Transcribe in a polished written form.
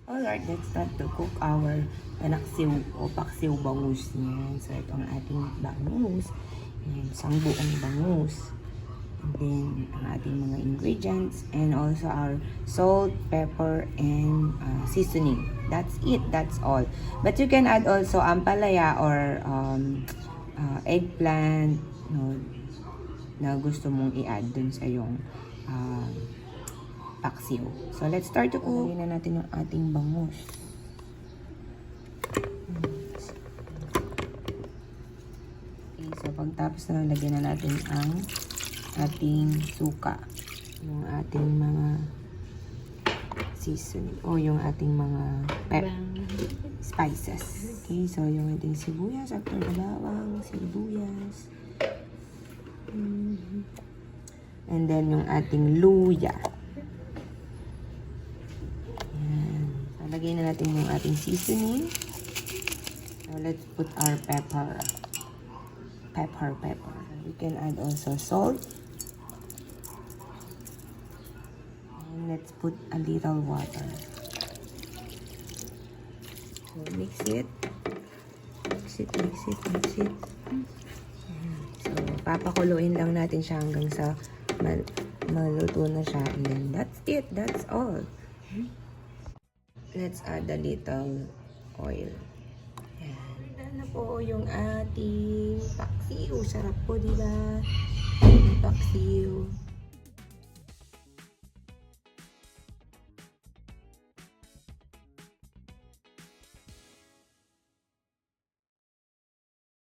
Alright, let's start to cook our panaksiw o paksiw bangus niyan. So, ito ang ating bangus. Yan, isang buong bangus. And then, ang ating mga ingredients. And also our salt, pepper, and seasoning. That's it. That's all. But you can add also ampalaya or eggplant, no, na gusto mong i-add dun sa yung paksiw. So, let's start to cook. Lagyan na natin yung ating bangus. Okay, so pagtapos na lagyan na natin ang ating suka. Yung ating mga seasoning. O yung ating mga spices. Okay, so yung ating sibuyas, actor bawang, sibuyas. And then yung ating luya. Lagay na natin yung ating seasoning. So, let's put our pepper. Pepper. We can add also salt. And let's put a little water. So, mix it. Mix it. So, papakuluin lang natin siya hanggang sa maluto na siya. And then, that's it. That's all. Let's add a little oil. Ayan na po yung ating paksiw. Sarap po, diba? Paksiw.